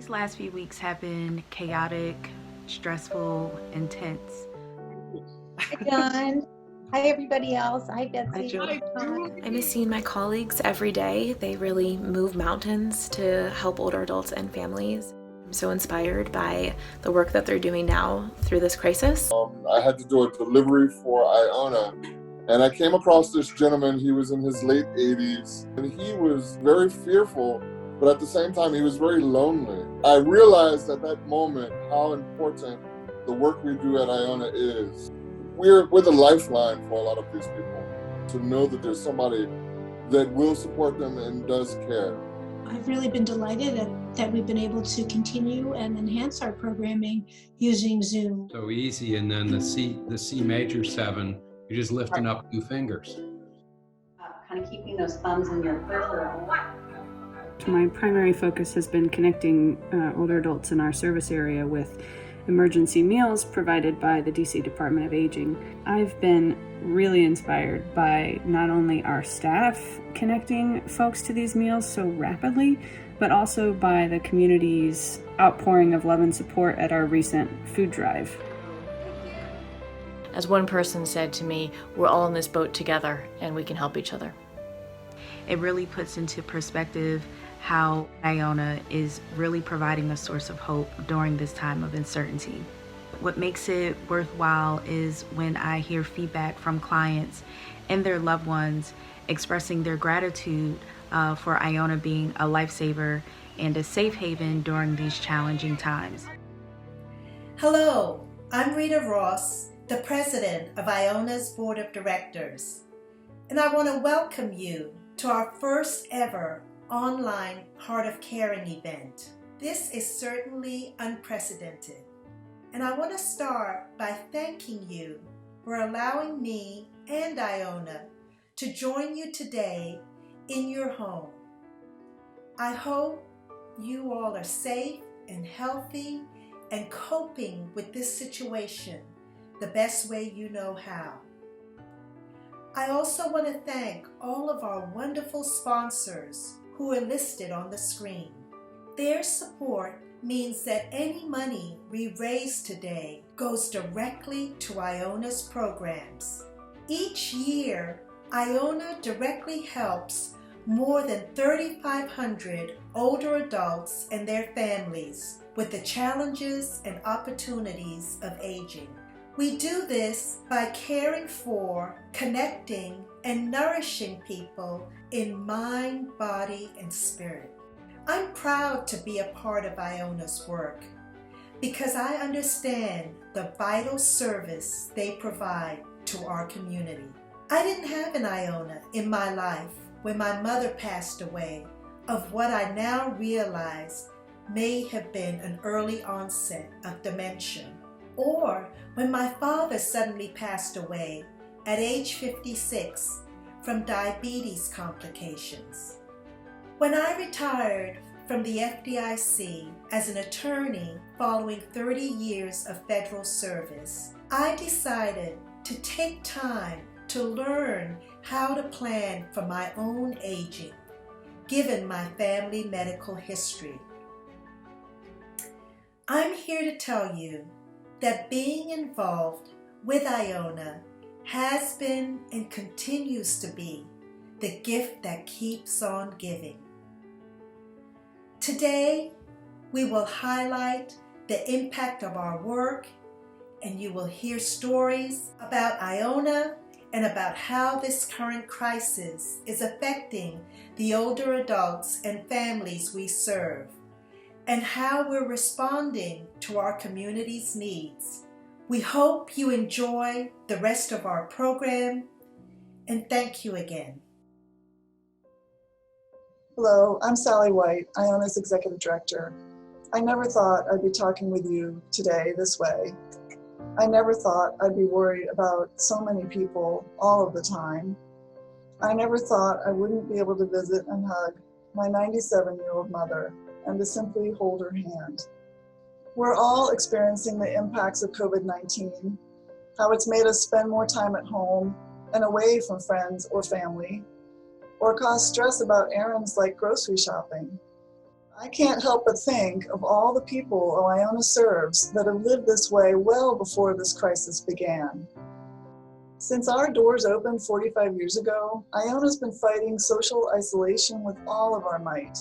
These last few weeks have been chaotic, stressful, intense. Hi, John. Hi, everybody else. Hi, Betsy. Hi, Julie. I miss seeing my colleagues every day. They really move mountains to help older adults and families. I'm so inspired by the work that they're doing now through this crisis. I had to do a delivery for Iona, and I came across this gentleman. He was in his late 80s, and he was very fearful, but at the same time, he was very lonely. I realized at that moment how important the work we do at Iona is. We're the lifeline for a lot of these people, to know that there's somebody that will support them and does care. I've really been delighted that we've been able to continue and enhance our programming using Zoom. So easy, and then the C major 7, you're just lifting up 2 fingers. Kind of keeping those thumbs in your peripheral. My primary focus has been connecting older adults in our service area with emergency meals provided by the DC Department of Aging. I've been really inspired by not only our staff connecting folks to these meals so rapidly, but also by the community's outpouring of love and support at our recent food drive. As one person said to me, we're all in this boat together and we can help each other. It really puts into perspective how Iona is really providing a source of hope during this time of uncertainty. What makes it worthwhile is when I hear feedback from clients and their loved ones expressing their gratitude for Iona being a lifesaver and a safe haven during these challenging times. Hello, I'm Rita Ross, the president of Iona's Board of Directors, and I want to welcome you to our first ever online Heart of Caring event. This is certainly unprecedented, and I want to start by thanking you for allowing me and Iona to join you today in your home. I hope you all are safe and healthy and coping with this situation the best way you know how. I also want to thank all of our wonderful sponsors who are listed on the screen. Their support means that any money we raise today goes directly to Iona's programs. Each year, Iona directly helps more than 3,500 older adults and their families with the challenges and opportunities of aging. We do this by caring for, connecting, and nourishing people in mind, body, and spirit. I'm proud to be a part of Iona's work because I understand the vital service they provide to our community. I didn't have an Iona in my life when my mother passed away of what I now realize may have been an early onset of dementia, or when my father suddenly passed away at age 56 from diabetes complications. When I retired from the FDIC as an attorney following 30 years of federal service, I decided to take time to learn how to plan for my own aging, given my family medical history. I'm here to tell you that being involved with Iona has been and continues to be the gift that keeps on giving. Today, we will highlight the impact of our work, and you will hear stories about Iona and about how this current crisis is affecting the older adults and families we serve, and how we're responding to our community's needs. We hope you enjoy the rest of our program, and thank you again. Hello, I'm Sally White, Iona's Executive Director. I never thought I'd be talking with you today this way. I never thought I'd be worried about so many people all of the time. I never thought I wouldn't be able to visit and hug my 97-year-old mother and to simply hold her hand. We're all experiencing the impacts of COVID-19, how it's made us spend more time at home and away from friends or family, or cause stress about errands like grocery shopping. I can't help but think of all the people Iona serves that have lived this way well before this crisis began. Since our doors opened 45 years ago, Iona's been fighting social isolation with all of our might,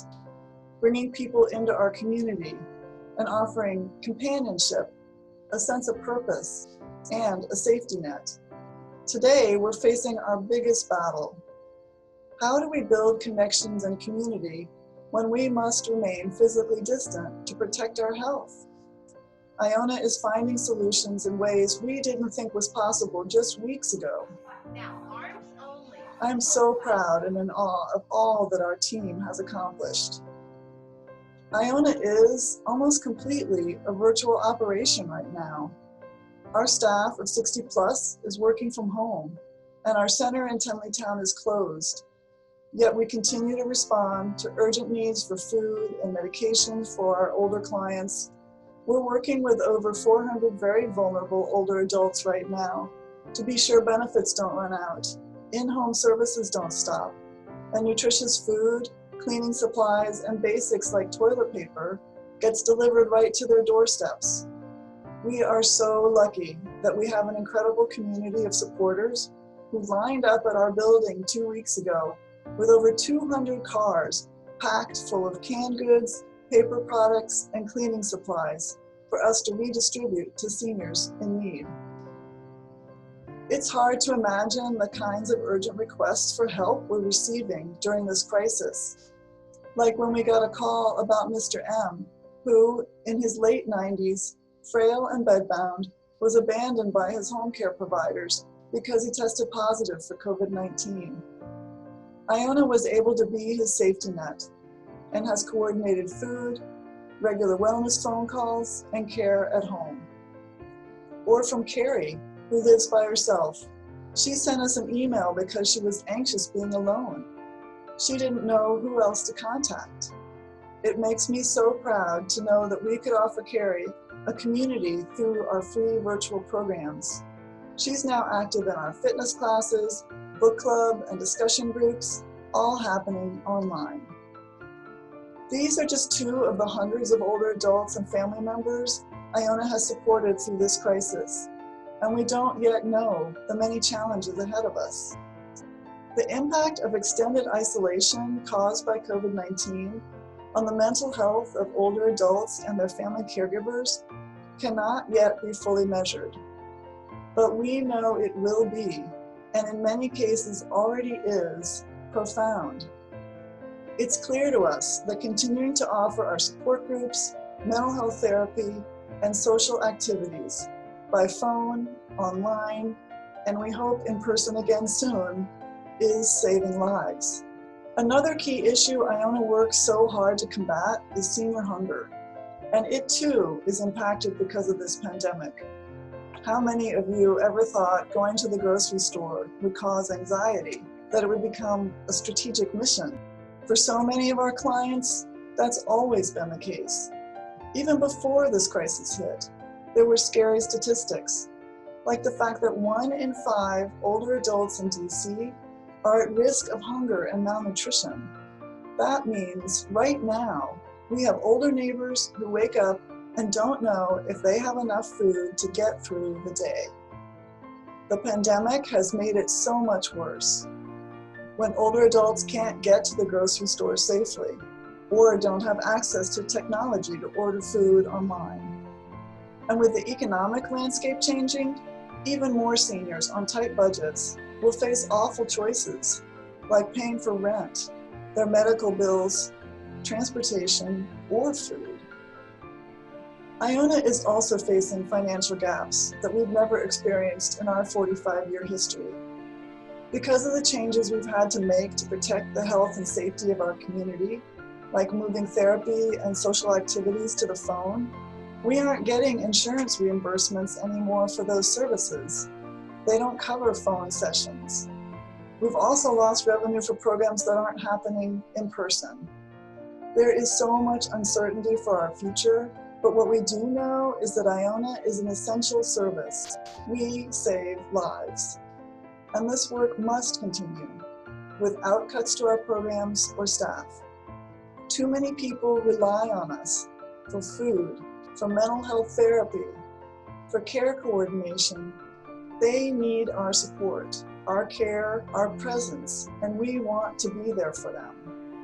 bringing people into our community and offering companionship, a sense of purpose, and a safety net. Today, we're facing our biggest battle. How do we build connections and community when we must remain physically distant to protect our health? Iona is finding solutions in ways we didn't think was possible just weeks ago. I'm so proud and in awe of all that our team has accomplished. Iona is almost completely a virtual operation right now. Our staff of 60 plus is working from home, and our center in Tenleytown is closed. Yet we continue to respond to urgent needs for food and medication for our older clients. We're working with over 400 very vulnerable older adults right now to be sure benefits don't run out, in-home services don't stop, and nutritious food, cleaning supplies, and basics like toilet paper gets delivered right to their doorsteps. We are so lucky that we have an incredible community of supporters who lined up at our building 2 weeks ago with over 200 cars packed full of canned goods, paper products, and cleaning supplies for us to redistribute to seniors in need. It's hard to imagine the kinds of urgent requests for help we're receiving during this crisis. Like when we got a call about Mr. M, who, in his late 90s, frail and bedbound, was abandoned by his home care providers because he tested positive for COVID-19. Iona was able to be his safety net and has coordinated food, regular wellness phone calls, and care at home. Or from Carrie, who lives by herself. She sent us an email because she was anxious being alone. She didn't know who else to contact. It makes me so proud to know that we could offer Carrie a community through our free virtual programs. She's now active in our fitness classes, book club, and discussion groups, all happening online. These are just two of the hundreds of older adults and family members Iona has supported through this crisis, and we don't yet know the many challenges ahead of us. The impact of extended isolation caused by COVID-19 on the mental health of older adults and their family caregivers cannot yet be fully measured. But we know it will be, and in many cases already is, profound. It's clear to us that continuing to offer our support groups, mental health therapy, and social activities by phone, online, and we hope in person again soon, is saving lives. Another key issue Iona works so hard to combat is senior hunger, and it too is impacted because of this pandemic. How many of you ever thought going to the grocery store would cause anxiety, that it would become a strategic mission? For so many of our clients, that's always been the case. Even before this crisis hit, there were scary statistics, like the fact that 1 in 5 older adults in DC are at risk of hunger and malnutrition. That means right now, we have older neighbors who wake up and don't know if they have enough food to get through the day. The pandemic has made it so much worse. When older adults can't get to the grocery store safely, or don't have access to technology to order food online. And with the economic landscape changing, even more seniors on tight budgets will face awful choices, like paying for rent, their medical bills, transportation, or food. Iona is also facing financial gaps that we've never experienced in our 45-year history. Because of the changes we've had to make to protect the health and safety of our community, like moving therapy and social activities to the phone, we aren't getting insurance reimbursements anymore for those services. They don't cover phone sessions. We've also lost revenue for programs that aren't happening in person. There is so much uncertainty for our future, but what we do know is that Iona is an essential service. We save lives. And this work must continue without cuts to our programs or staff. Too many people rely on us for food, for mental health therapy, for care coordination. They need our support, our care, our presence, and we want to be there for them.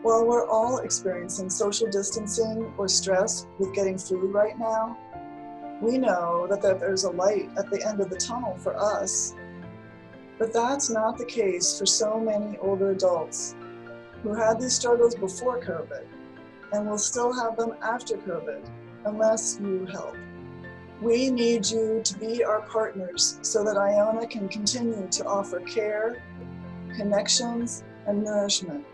While we're all experiencing social distancing or stress with getting food right now, we know that there's a light at the end of the tunnel for us. But that's not the case for so many older adults who had these struggles before COVID and will still have them after COVID unless you help. We need you to be our partners so that Iona can continue to offer care, connections, and nourishment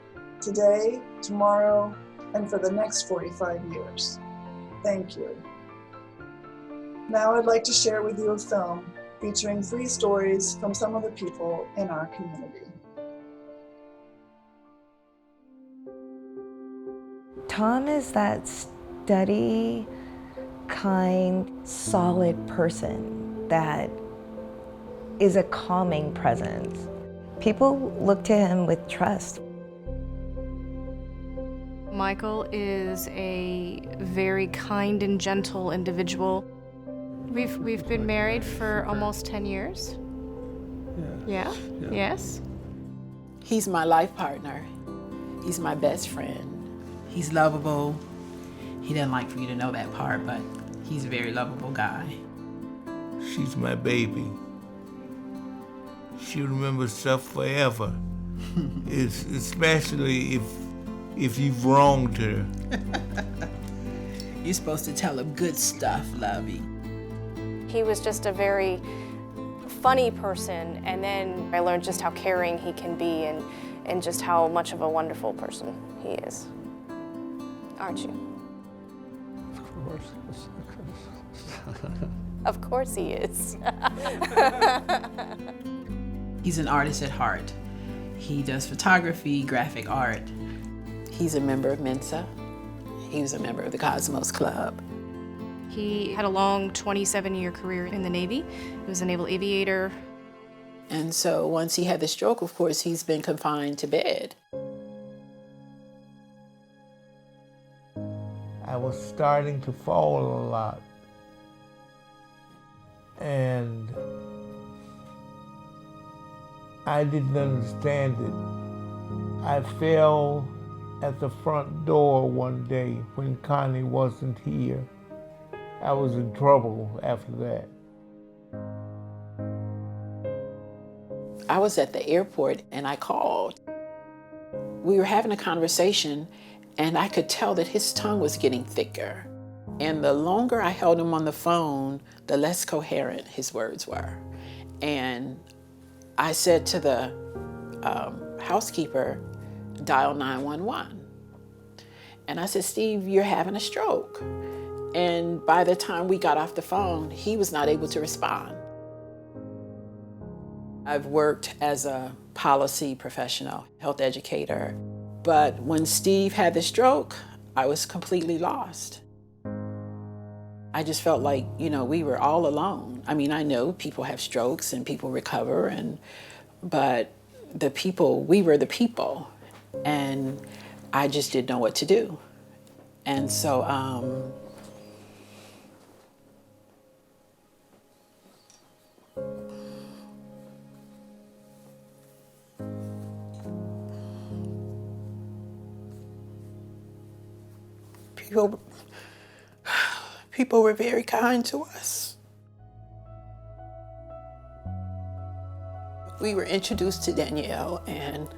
today, tomorrow, and for the next 45 years. Thank you. Now I'd like to share with you a film featuring 3 stories from some of the people in our community. Tom is that steady, kind, solid person that is a calming presence. People look to him with trust. Michael is a very kind and gentle individual. We've been married for almost 10 years. Yeah? Yes. He's my life partner. He's my best friend. He's lovable. He doesn't like for you to know that part, but he's a very lovable guy. She's my baby. She remembers stuff forever. Especially if you've wronged her. You're supposed to tell him good stuff, Lovey. He was just a very funny person, and then I learned just how caring he can be and just how much of a wonderful person he is. Aren't you? Of course. Of course he is. He's an artist at heart. He does photography, graphic art. He's a member of Mensa. He was a member of the Cosmos Club. He had a long 27-year career in the Navy. He was a naval aviator. And so once he had the stroke, of course, he's been confined to bed. I was starting to fall a lot. And I didn't understand it. I fell at the front door one day when Connie wasn't here. I was in trouble after that. I was at the airport and I called. We were having a conversation and I could tell that his tongue was getting thicker. And the longer I held him on the phone, the less coherent his words were. And I said to the housekeeper, dial 911. And I said, Steve, you're having a stroke. And by the time we got off the phone, he was not able to respond. I've worked as a policy professional, health educator, but when Steve had the stroke, I was completely lost. I just felt like, we were all alone. I mean, I know people have strokes and people recover, but we were the people, and I just didn't know what to do. And so, people were very kind to us. We were introduced to Danielle, and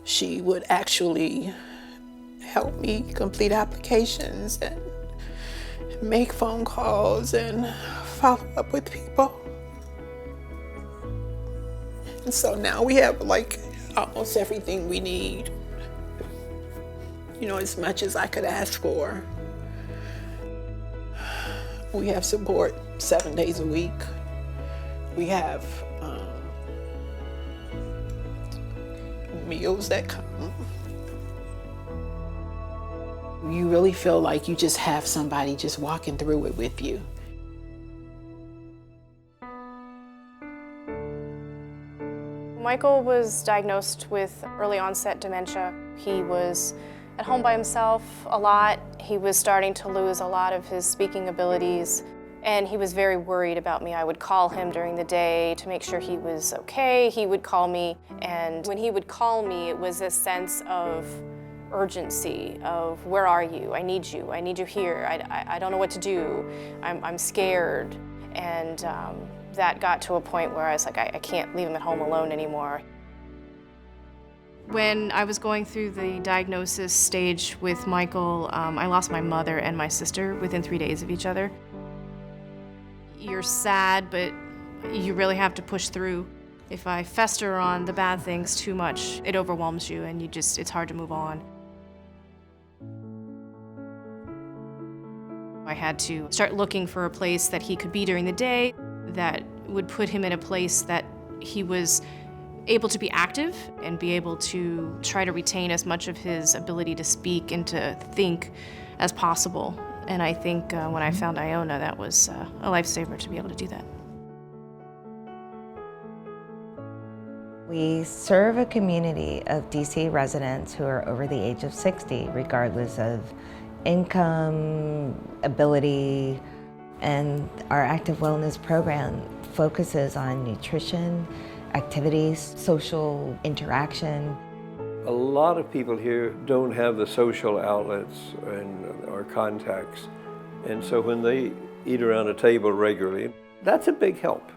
she would actually help me complete applications and make phone calls and follow up with people. And so now we have almost everything we need. As much as I could ask for. We have support 7 days a week. We have meals that come. You really feel like you just have somebody just walking through it with you. Michael was diagnosed with early onset dementia. He was at home by himself a lot. He was starting to lose a lot of his speaking abilities, and he was very worried about me. I would call him during the day to make sure he was okay. He would call me, and when he would call me, it was a sense of urgency of, where are you? I need you here. I don't know what to do. I'm scared. And that got to a point where I was like, I can't leave him at home alone anymore. When I was going through the diagnosis stage with Michael, I lost my mother and my sister within 3 days of each other. You're sad, but you really have to push through. If I fester on the bad things too much, it overwhelms you and it's hard to move on. I had to start looking for a place that he could be during the day that would put him in a place that he was able to be active and be able to try to retain as much of his ability to speak and to think as possible. And I think when I found Iona, that was a lifesaver to be able to do that. We serve a community of DC residents who are over the age of 60, regardless of income, ability, and our active wellness program focuses on nutrition, activities, social interaction. A lot of people here don't have the social outlets or contacts, and so when they eat around a table regularly, that's a big help.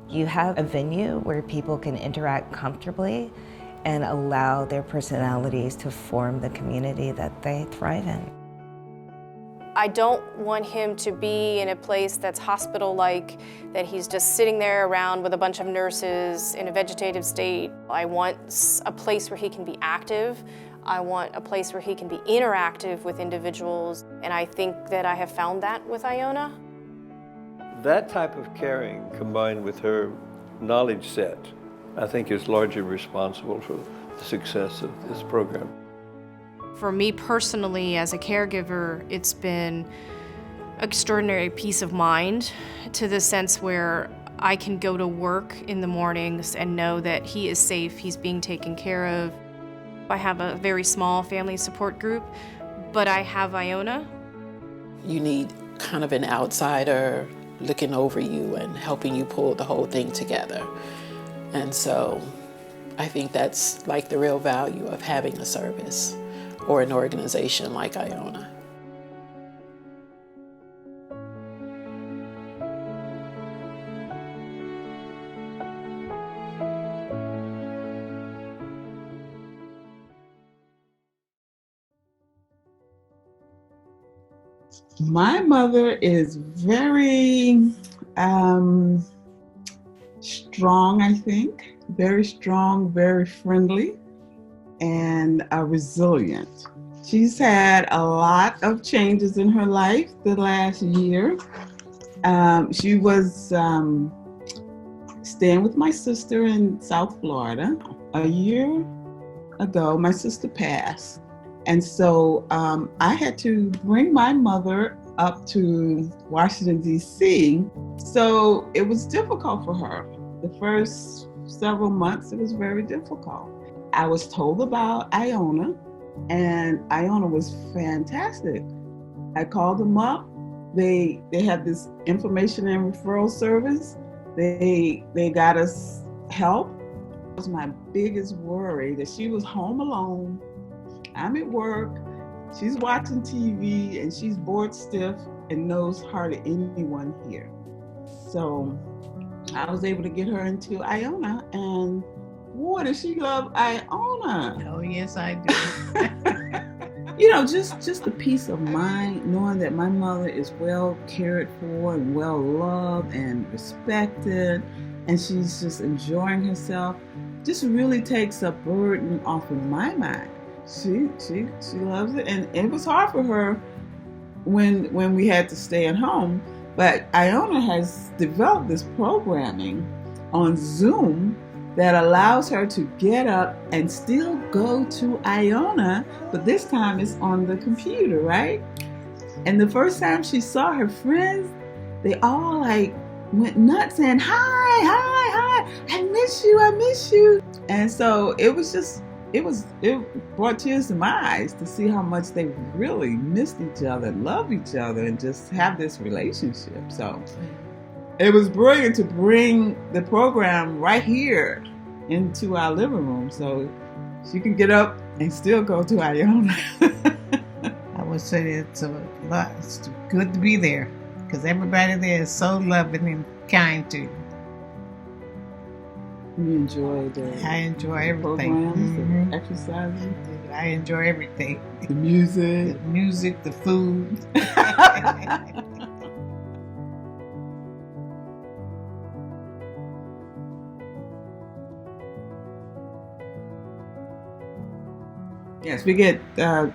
You have a venue where people can interact comfortably and allow their personalities to form the community that they thrive in. I don't want him to be in a place that's hospital-like, that he's just sitting there around with a bunch of nurses in a vegetative state. I want a place where he can be active. I want a place where he can be interactive with individuals, and I think that I have found that with Iona. That type of caring, combined with her knowledge set, I think is largely responsible for the success of this program. For me personally, as a caregiver, it's been extraordinary peace of mind, to the sense where I can go to work in the mornings and know that he is safe, he's being taken care of. I have a very small family support group, but I have Iona. You need kind of an outsider looking over you and helping you pull the whole thing together. And so I think that's like the real value of having a service or an organization like Iona. My mother is very strong, I think. Very strong, very friendly, and resilient. She's had a lot of changes in her life the last year. She was staying with my sister in South Florida. A year ago, my sister passed. And so I had to bring my mother up to Washington, D.C. So it was difficult for her. The first several months, it was very difficult. I was told about Iona, and Iona was fantastic. I called them up. They had this information and referral service. They got us help. It was my biggest worry that she was home alone. I'm at work, she's watching TV, and she's bored stiff and knows hardly anyone here. So I was able to get her into Iona, and boy, does she love Iona. Oh, yes, I do. You know, just the peace of mind, knowing that my mother is well cared for and well loved and respected, and she's just enjoying herself, just really takes a burden off of my mind. She loves it, and it was hard for her when we had to stay at home. But Iona has developed this programming on Zoom that allows her to get up and still go to Iona, but this time it's on the computer, right? And the first time she saw her friends, they all went nuts saying, hi, I miss you. And so it was just it brought tears to my eyes to see how much they really missed each other, love each other, and just have this relationship. So it was brilliant to bring the program right here into our living room, so she can get up and still go to Iona. I would say it's good to be there because everybody there is so loving and kind to you. You enjoy I enjoy everything. Programs, the exercises. I enjoy everything. The music. The music, the food. Yes, we get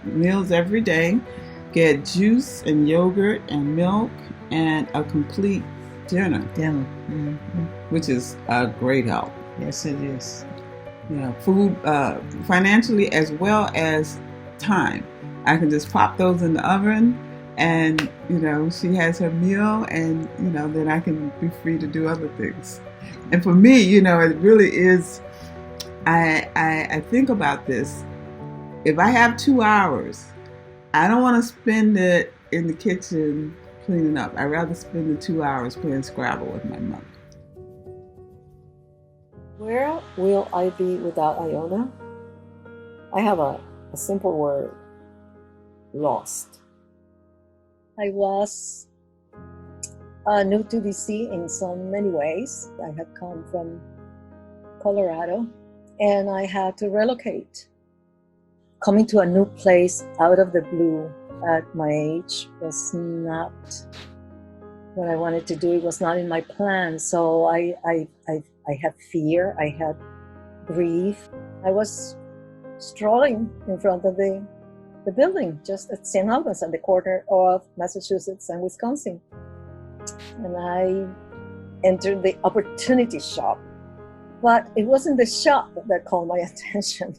meals every day. Get juice and yogurt and milk and a complete dinner. Which is a great help. Yes, it is. Yeah, food financially as well as time. I can just pop those in the oven, and she has her meal, and then I can be free to do other things. And for me, it really is. I think about this. If I have 2 hours, I don't want to spend it in the kitchen cleaning up. I'd rather spend the 2 hours playing Scrabble with my mother. Where will I be without Iona? I have a simple word: lost. I was new to DC in so many ways. I had come from Colorado and I had to relocate. Coming to a new place out of the blue at my age was not what I wanted to do. It was not in my plan. So I had fear, I had grief. I was strolling in front of the building just at St. Albans at the corner of Massachusetts and Wisconsin. And I entered the opportunity shop. But it wasn't the shop that called my attention.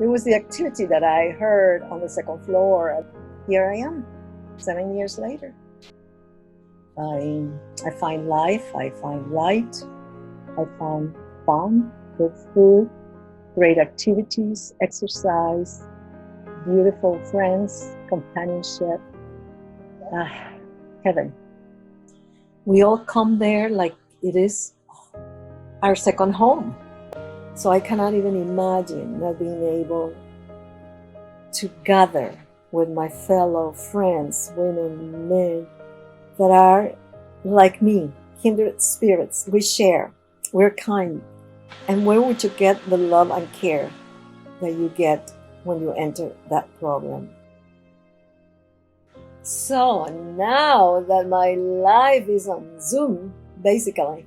It was the activity that I heard on the second floor. Here I am, 7 years later. I find life, I find light, I found fun, good food, great activities, exercise, beautiful friends, companionship. Heaven. We all come there like it is our second home. So I cannot even imagine not being able to gather with my fellow friends, women, men, that are like me, kindred spirits. We share, we're kind. And where would you get the love and care that you get when you enter that program? So now that my life is on Zoom, basically,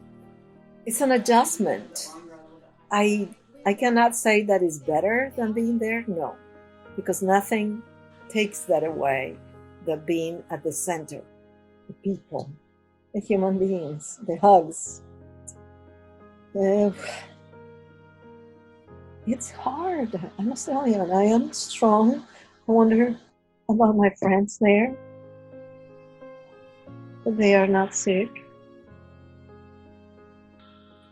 it's an adjustment. I cannot say that it's better than being there, no, because nothing takes that away, the being at the center, the people, the human beings, the hugs. It's hard, I must tell you, and I am strong. I wonder about my friends there, but they are not sick,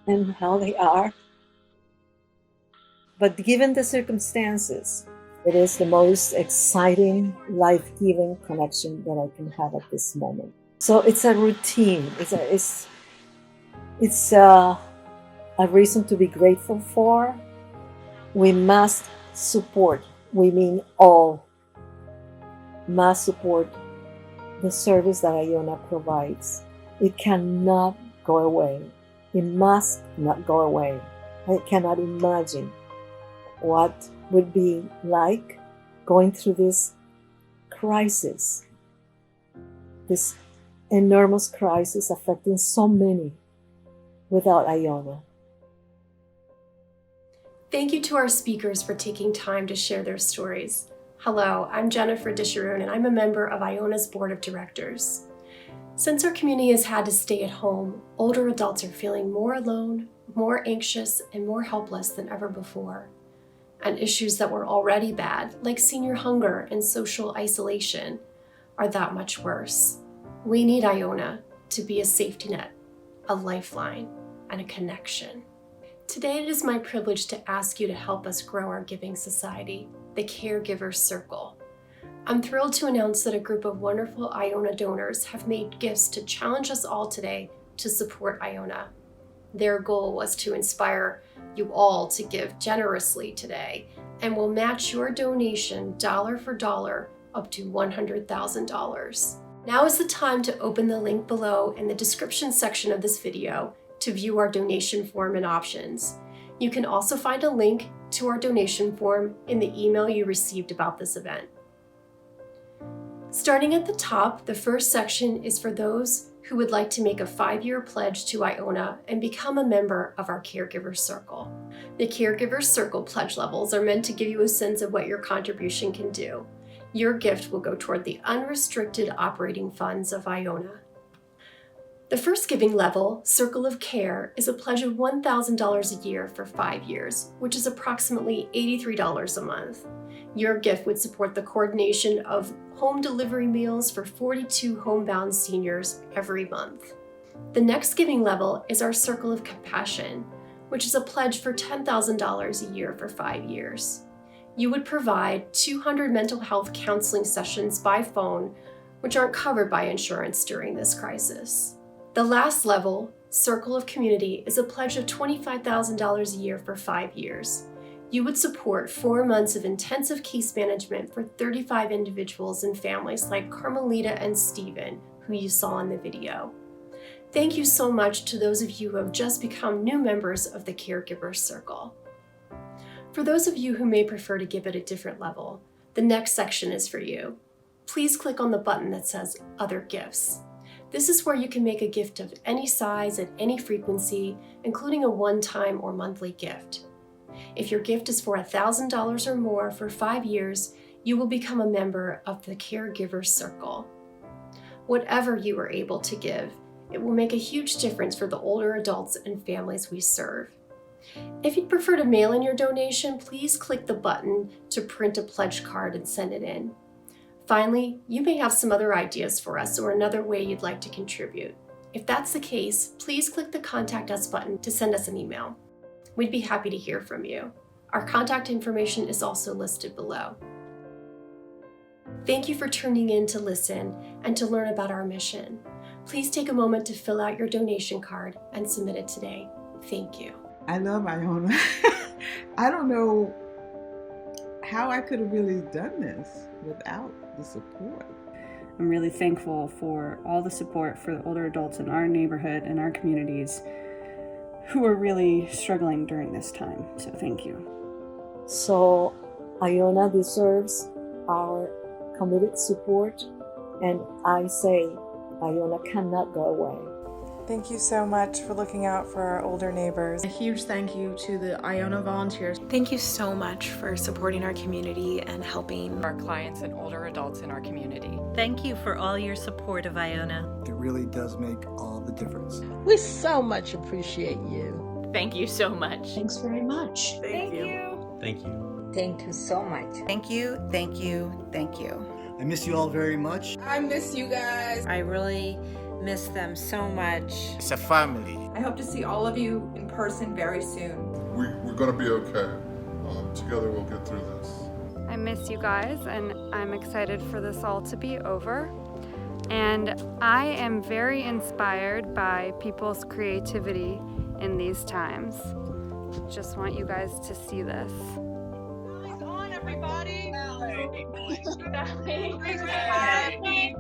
and how they are. But given the circumstances, it is the most exciting, life-giving connection that I can have at this moment. So it's a routine. It's a reason to be grateful for. We must support, we mean all, must support the service that Iona provides. It cannot go away. It must not go away. I cannot imagine what would be like going through this crisis, this enormous crisis affecting so many without Iona. Thank you to our speakers for taking time to share their stories. Hello, I'm Jennifer Disharoon and I'm a member of Iona's Board of Directors. Since our community has had to stay at home, older adults are feeling more alone, more anxious, and more helpless than ever before. And issues that were already bad, like senior hunger and social isolation, are that much worse. We need Iona to be a safety net, a lifeline, and a connection. Today it is my privilege to ask you to help us grow our giving society, the Caregiver Circle. I'm thrilled to announce that a group of wonderful Iona donors have made gifts to challenge us all today to support Iona. Their goal was to inspire you all to give generously today and will match your donation dollar for dollar up to $100,000. Now is the time to open the link below in the description section of this video to view our donation form and options. You can also find a link to our donation form in the email you received about this event. Starting at the top, the first section is for those who would like to make a 5-year pledge to Iona and become a member of our Caregiver Circle. The Caregiver Circle pledge levels are meant to give you a sense of what your contribution can do. Your gift will go toward the unrestricted operating funds of Iona. The first giving level, Circle of Care, is a pledge of $1,000 a year for 5 years, which is approximately $83 a month. Your gift would support the coordination of home delivery meals for 42 homebound seniors every month. The next giving level is our Circle of Compassion, which is a pledge for $10,000 a year for 5 years. You would provide 200 mental health counseling sessions by phone, which aren't covered by insurance during this crisis. The last level, Circle of Community, is a pledge of $25,000 a year for 5 years. You would support 4 months of intensive case management for 35 individuals and families like Carmelita and Stephen, who you saw in the video. Thank you so much to those of you who have just become new members of the Caregiver Circle. For those of you who may prefer to give at a different level, the next section is for you. Please click on the button that says Other Gifts. This is where you can make a gift of any size at any frequency, including a one-time or monthly gift. If your gift is for $1,000 or more for 5 years, you will become a member of the Caregiver Circle. Whatever you are able to give, it will make a huge difference for the older adults and families we serve. If you'd prefer to mail in your donation, please click the button to print a pledge card and send it in. Finally, you may have some other ideas for us or another way you'd like to contribute. If that's the case, please click the Contact Us button to send us an email. We'd be happy to hear from you. Our contact information is also listed below. Thank you for tuning in to listen and to learn about our mission. Please take a moment to fill out your donation card and submit it today. Thank you. I love Iona. I don't know how I could have really done this without the support. I'm really thankful for all the support for the older adults in our neighborhood and our communities who are really struggling during this time. So thank you. So Iona deserves our committed support, and I say Iona cannot go away. Thank you so much for looking out for our older neighbors. A huge thank you to the Iona volunteers. Thank you so much for supporting our community and helping our clients and older adults in our community. Thank you for all your support of Iona. It really does make all the difference. We so much appreciate you. Thank you so much. Thanks very much. Thank you. Thank you. Thank you so much. Thank you, thank you, thank you. I miss you all very much. I miss you guys. I really miss them so much. It's a family. I hope to see all of you in person very soon. We're going to be okay. Together we'll get through this. I miss you guys, and I'm excited for this all to be over. And I am very inspired by people's creativity in these times. Just want you guys to see this. Eyes on, everybody. Happy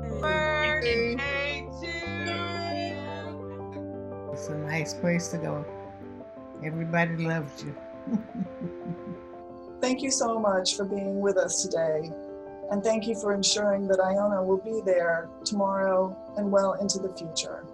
birthday to you. It's a nice place to go. Everybody loves you. Thank you so much for being with us today. And thank you for ensuring that Iona will be there tomorrow and well into the future.